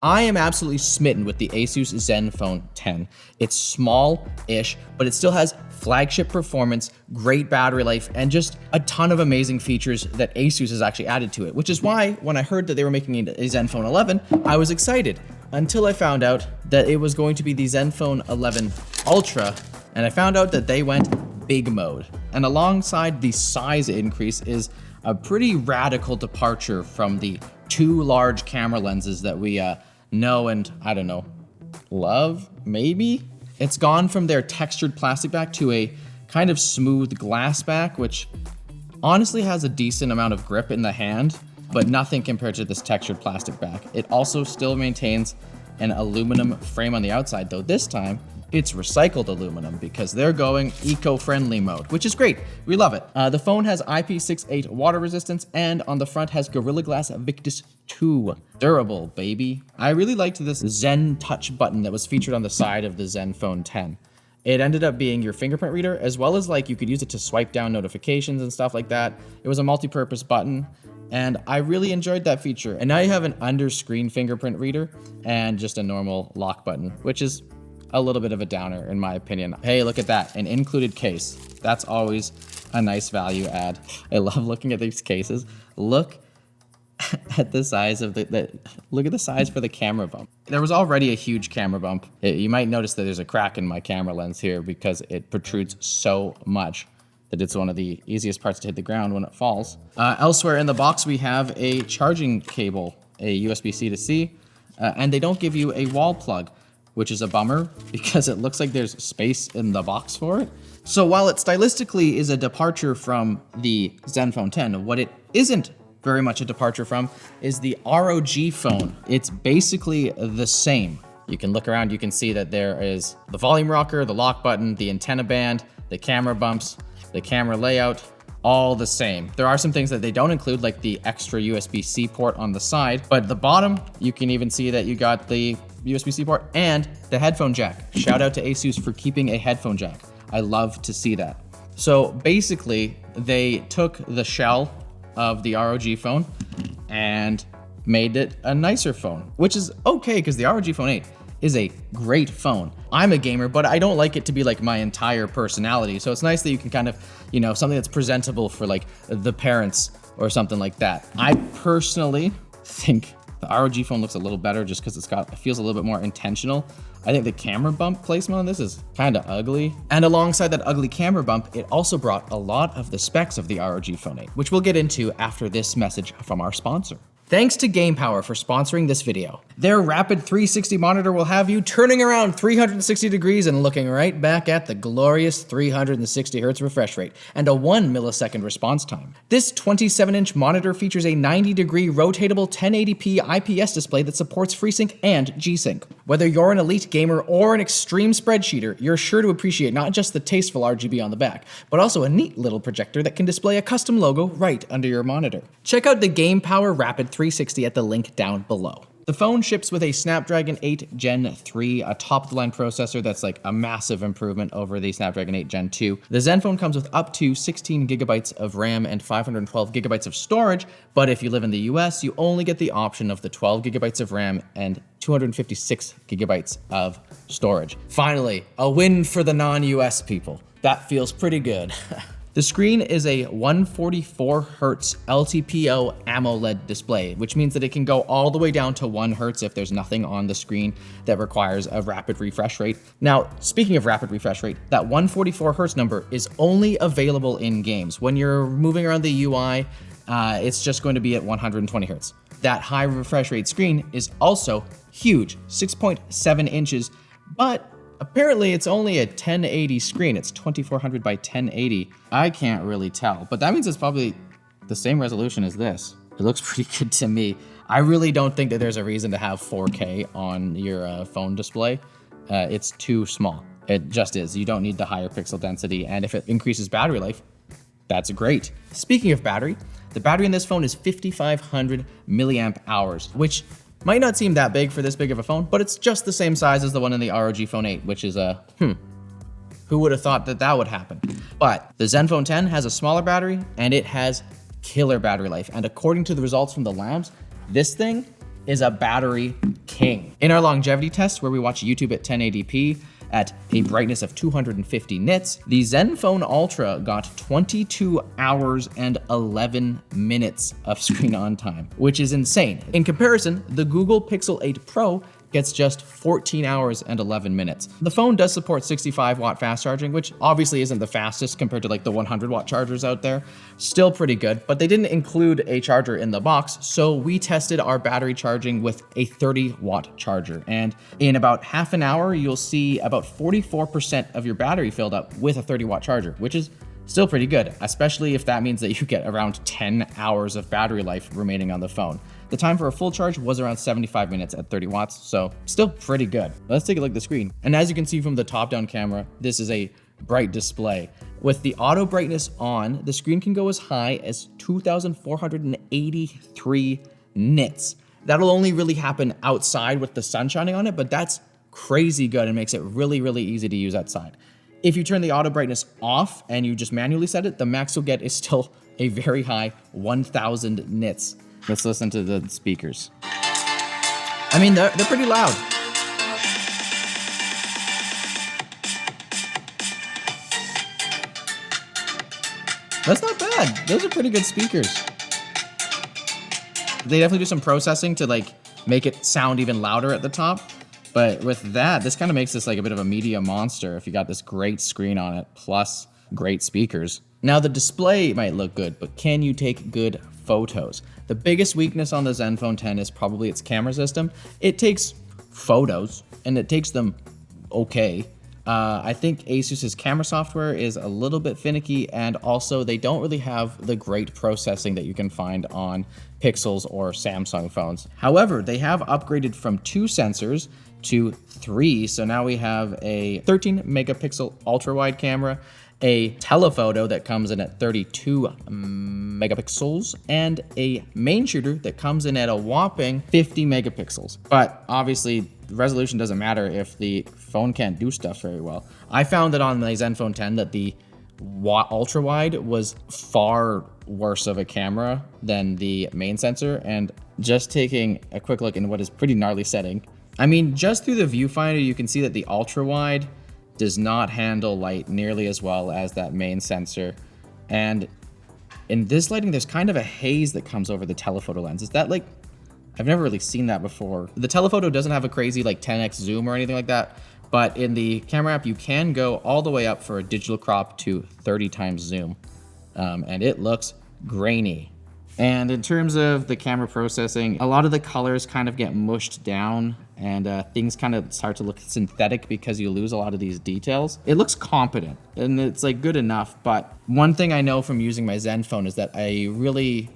I am absolutely smitten with the ASUS Zenfone 10. It's small-ish, but it still has flagship performance, great battery life, and just a ton of amazing features that ASUS has actually added to it, which is why when I heard that they were making a Zenfone 11, I was excited, until I found out that it was going to be the Zenfone 11 Ultra, and I found out that they went big mode. And alongside the size increase is a pretty radical departure from the two large camera lenses that we know and, I don't know, love, maybe? It's gone from their textured plastic back to a kind of smooth glass back, which honestly has a decent amount of grip in the hand, but nothing compared to this textured plastic back. It also still maintains an aluminum frame on the outside, though this time it's recycled aluminum because they're going eco-friendly mode, which is great. We love it. The phone has IP68 water resistance and on the front has Gorilla Glass Victus 2. Durable, baby. I really liked this Zen Touch button that was featured on the side of the Zenfone 10. It ended up being your fingerprint reader, as well as like you could use it to swipe down notifications and stuff like that. It was a multi-purpose button, and I really enjoyed that feature. And now you have an under-screen fingerprint reader and just a normal lock button, which is a little bit of a downer in my opinion. Hey, look at that, an included case. That's always a nice value add. I love looking at these cases. Look at the size of look at the size for the camera bump. There was already a huge camera bump. You might notice that there's a crack in my camera lens here because it protrudes so much that it's one of the easiest parts to hit the ground when it falls. Elsewhere in the box, we have a charging cable, a USB-C to C, and they don't give you a wall plug, which is a bummer because it looks like there's space in the box for it. So while it stylistically is a departure from the Zenfone 10, what it isn't very much a departure from is the ROG Phone. It's basically the same. You can look around, you can see that there is the volume rocker, the lock button, the antenna band, the camera bumps, the camera layout, all the same. There are some things that they don't include, like the extra USB-C port on the side, but at the bottom, you can even see that you got the USB-C port and the headphone jack. Shout out to ASUS for keeping a headphone jack. I love to see that. So basically, they took the shell of the ROG phone and made it a nicer phone, which is okay because the ROG Phone 8 is a great phone. I'm a gamer, but I don't like it to be like my entire personality. So it's nice that you can kind of, you know, something that's presentable for like the parents or something like that. I personally think the ROG Phone looks a little better just because it feels a little bit more intentional. I think the camera bump placement on this is kind of ugly. And alongside that ugly camera bump, it also brought a lot of the specs of the ROG Phone 8, which we'll get into after this message from our sponsor. Thanks to Gamepower for sponsoring this video. Their Rapid 360 monitor will have you turning around 360 degrees and looking right back at the glorious 360 Hz refresh rate and a 1 millisecond response time. This 27-inch monitor features a 90-degree rotatable 1080p IPS display that supports FreeSync and G-Sync. Whether you're an elite gamer or an extreme spreadsheeter, you're sure to appreciate not just the tasteful RGB on the back, but also a neat little projector that can display a custom logo right under your monitor. Check out the Gamepower Rapid 360 at the link down below. The phone ships with a Snapdragon 8 Gen 3, a top-of-the-line processor that's like a massive improvement over the Snapdragon 8 Gen 2. The Zenfone comes with up to 16 gigabytes of RAM and 512 gigabytes of storage, but if you live in the US, you only get the option of the 12 gigabytes of RAM and 256 gigabytes of storage. Finally, a win for the non-US people. That feels pretty good. The screen is a 144 Hz LTPO AMOLED display, which means that it can go all the way down to 1 Hz if there's nothing on the screen that requires a rapid refresh rate. Now, speaking of rapid refresh rate, that 144 Hz number is only available in games. When you're moving around the UI, it's just going to be at 120 Hz. That high refresh rate screen is also huge, 6.7 inches, but apparently it's only a 1080 screen. It's 2400 by 1080. I can't really tell, but that means it's probably the same resolution as this. It looks pretty good to me. I really don't think that there's a reason to have 4K on your phone display. It's too small. It just is. You don't need the higher pixel density, and if it increases battery life, that's great. Speaking of battery, the battery in this phone is 5500 milliamp hours, which might not seem that big for this big of a phone, but it's just the same size as the one in the ROG Phone 8, which is who would have thought that that would happen? But the Zenfone 10 has a smaller battery and it has killer battery life. And according to the results from the labs, this thing is a battery king. In our longevity test, where we watch YouTube at 1080p at a brightness of 250 nits, the Zenfone Ultra got 22 hours and 11 minutes of screen on time, which is insane. In comparison, the Google Pixel 8 Pro gets just 14 hours and 11 minutes. The phone does support 65 watt fast charging, which obviously isn't the fastest compared to like the 100 watt chargers out there. Still pretty good, but they didn't include a charger in the box, so we tested our battery charging with a 30 watt charger. And in about half an hour, you'll see about 44% of your battery filled up with a 30 watt charger, which is still pretty good, especially if that means that you get around 10 hours of battery life remaining on the phone. The time for a full charge was around 75 minutes at 30 watts, so still pretty good. Let's take a look at the screen. And as you can see from the top-down camera, this is a bright display. With the auto brightness on, the screen can go as high as 2,483 nits. That'll only really happen outside with the sun shining on it, but that's crazy good and makes it really, really easy to use outside. If you turn the auto brightness off and you just manually set it, the max you'll get is still a very high 1,000 nits. Let's listen to the speakers. I mean, they're pretty loud. That's not bad. Those are pretty good speakers. They definitely do some processing to like make it sound even louder at the top. But with that, this kind of makes this like a bit of a media monster if you got this great screen on it, plus great speakers. Now the display might look good, but can you take good photos? The biggest weakness on the Zenfone 10 is probably its camera system. It takes photos and it takes them okay. I think ASUS's camera software is a little bit finicky, and also they don't really have the great processing that you can find on Pixels or Samsung phones. However, they have upgraded from 2 sensors to 3, so now we have a 13 megapixel ultra wide camera, a telephoto that comes in at 32 megapixels, and a main shooter that comes in at a whopping 50 megapixels. But obviously, the resolution doesn't matter if the phone can't do stuff very well. I found that on my Zenfone 10 that the ultra wide was far worse of a camera than the main sensor, and just taking a quick look in what is pretty gnarly setting. I mean, just through the viewfinder, you can see that the ultra wide does not handle light nearly as well as that main sensor. And in this lighting, there's kind of a haze that comes over the telephoto lens. Is that like, I've never really seen that before. The telephoto doesn't have a crazy like 10x zoom or anything like that, but in the camera app, you can go all the way up for a digital crop to 30 times zoom. And it looks grainy. And in terms of the camera processing, a lot of the colors kind of get mushed down, and things kind of start to look synthetic because you lose a lot of these details. It looks competent and it's like good enough, but one thing I know from using my Zenfone is that I really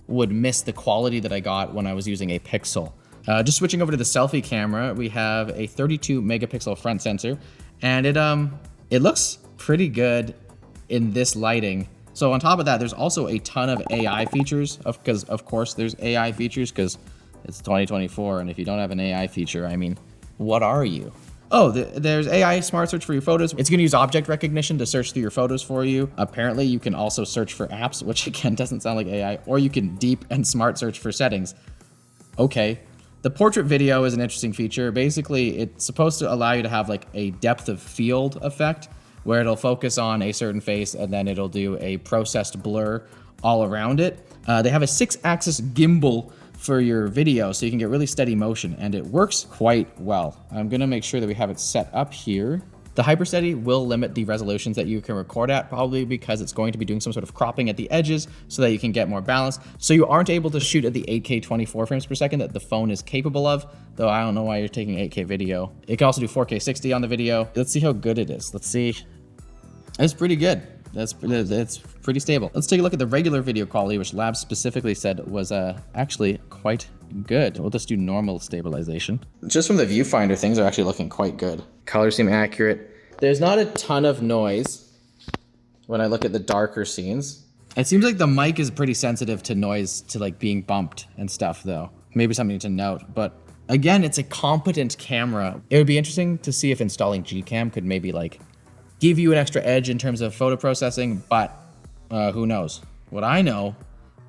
would miss the quality that I got when I was using a Pixel. Just switching over to the selfie camera, we have a 32 megapixel front sensor, and it looks pretty good in this lighting. So on top of that, there's also a ton of AI features, because of course there's AI features because it's 2024, and if you don't have an AI feature, I mean, what are you? Oh, there's AI Smart Search for your photos. It's gonna use object recognition to search through your photos for you. Apparently you can also search for apps, which again doesn't sound like AI, or you can deep and smart search for settings. Okay. The portrait video is an interesting feature. Basically, it's supposed to allow you to have like a depth of field effect, where it'll focus on a certain face and then it'll do a processed blur all around it. They have a 6-axis gimbal for your video, so you can get really steady motion, and it works quite well. I'm gonna make sure that we have it set up here. The hypersteady will limit the resolutions that you can record at, probably because it's going to be doing some sort of cropping at the edges so that you can get more balance. So you aren't able to shoot at the 8K 24 frames per second that the phone is capable of, though I don't know why you're taking 8K video. It can also do 4K 60 on the video. Let's see how good it is. Let's see. It's pretty good. It's pretty stable. Let's take a look at the regular video quality, which Labs specifically said was actually quite good. We'll just do normal stabilization. Just from the viewfinder, things are actually looking quite good. Colors seem accurate. There's not a ton of noise when I look at the darker scenes. It seems like the mic is pretty sensitive to noise, to like being bumped and stuff though. Maybe something to note, but again, it's a competent camera. It would be interesting to see if installing Gcam could maybe like give you an extra edge in terms of photo processing, but who knows? What I know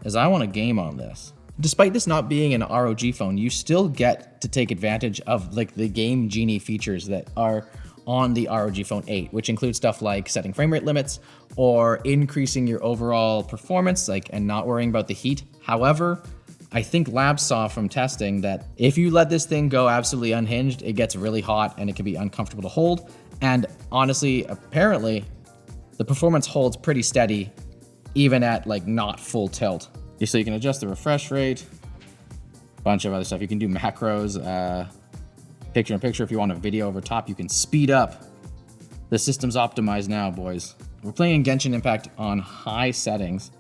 is I want to game on this. Despite this not being an ROG phone, you still get to take advantage of like the Game Genie features that are on the ROG Phone 8, which includes stuff like setting frame rate limits or increasing your overall performance, and not worrying about the heat. However, I think labs saw from testing that if you let this thing go absolutely unhinged, it gets really hot and it can be uncomfortable to hold. And honestly, apparently, the performance holds pretty steady, even at not full tilt. So you can adjust the refresh rate, a bunch of other stuff. You can do macros, picture-in-picture. If you want a video over top, you can speed up. The system's optimized now, boys. We're playing Genshin Impact on high settings,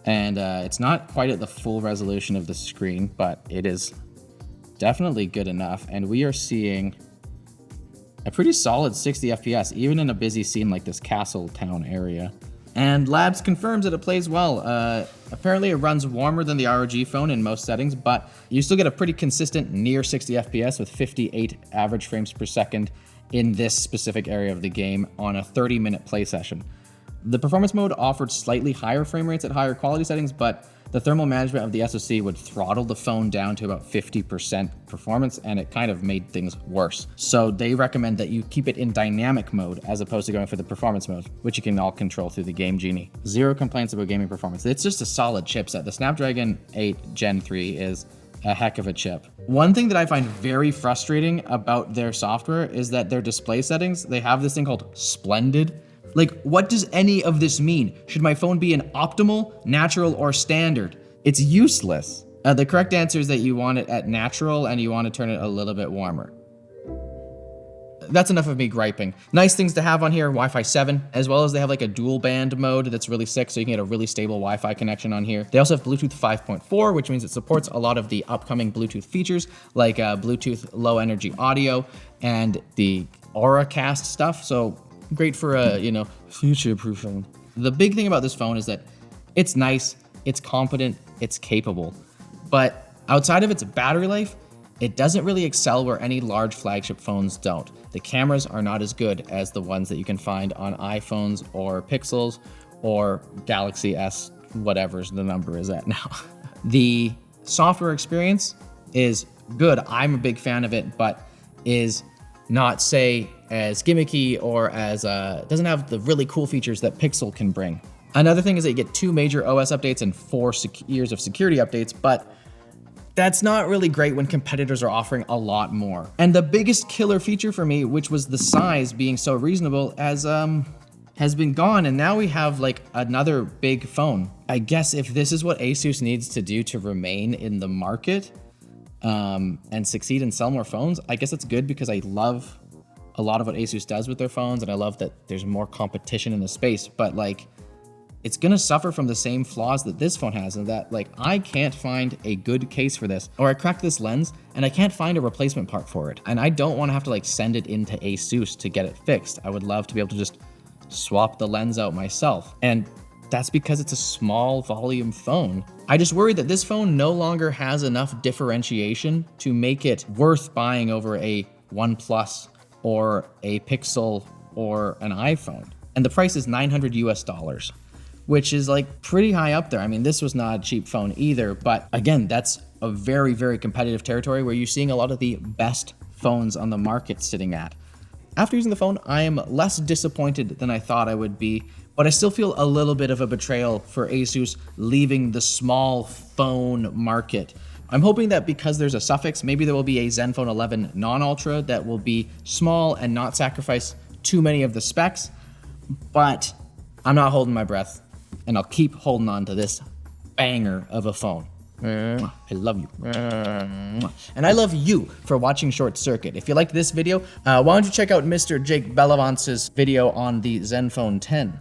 and it's not quite at the full resolution of the screen, but it is definitely good enough. And we are seeing a pretty solid 60 FPS, even in a busy scene like this castle town area. And Labs confirms that it plays well. Apparently it runs warmer than the ROG phone in most settings, but you still get a pretty consistent near 60 FPS with 58 average frames per second in this specific area of the game on a 30-minute play session. The performance mode offered slightly higher frame rates at higher quality settings, but the thermal management of the SoC would throttle the phone down to about 50% performance, and it kind of made things worse. So they recommend that you keep it in dynamic mode as opposed to going for the performance mode, which you can all control through the Game Genie. Zero complaints about gaming performance. It's just a solid chipset. The Snapdragon 8 Gen 3 is a heck of a chip. One thing that I find very frustrating about their software is that their display settings, they have this thing called Splendid. What does any of this mean? Should my phone be an optimal, natural, or standard? It's useless. The correct answer is that you want it at natural and you want to turn it a little bit warmer. That's enough of me griping. Nice things to have on here, Wi-Fi 7, as well as they have a dual band mode that's really sick, so you can get a really stable Wi-Fi connection on here. They also have Bluetooth 5.4, which means it supports a lot of the upcoming Bluetooth features, like Bluetooth low energy audio and the AuraCast stuff. So great for future-proofing. The big thing about this phone is that it's nice, it's competent, it's capable. But outside of its battery life, it doesn't really excel where any large flagship phones don't. The cameras are not as good as the ones that you can find on iPhones or Pixels or Galaxy S, whatever the number is at now. The software experience is good. I'm a big fan of it, but is not, say, as gimmicky or as doesn't have the really cool features that Pixel can bring. Another thing is that you get 2 major OS updates and 4 years of security updates, but that's not really great when competitors are offering a lot more. And the biggest killer feature for me, which was the size being so reasonable, has been gone, and now we have another big phone. I guess if this is what ASUS needs to do to remain in the market and succeed and sell more phones, I guess it's good, because I love a lot of what ASUS does with their phones, and I love that there's more competition in the space, but it's gonna suffer from the same flaws that this phone has, and that I can't find a good case for this, or I cracked this lens and I can't find a replacement part for it. And I don't wanna have to send it into ASUS to get it fixed. I would love to be able to just swap the lens out myself. And that's because it's a small volume phone. I just worry that this phone no longer has enough differentiation to make it worth buying over a OnePlus or a Pixel or an iPhone. And the price is $900 US, which is pretty high up there. I mean, this was not a cheap phone either, but again, that's a very, very competitive territory where you're seeing a lot of the best phones on the market sitting at. After using the phone, I am less disappointed than I thought I would be, but I still feel a little bit of a betrayal for ASUS leaving the small phone market. I'm hoping that because there's a suffix, maybe there will be a Zenfone 11 non-ultra that will be small and not sacrifice too many of the specs, but I'm not holding my breath, and I'll keep holding on to this banger of a phone. I love you. And I love you for watching Short Circuit. If you liked this video, why don't you check out Mr. Jake Bellavant's video on the Zenfone 10.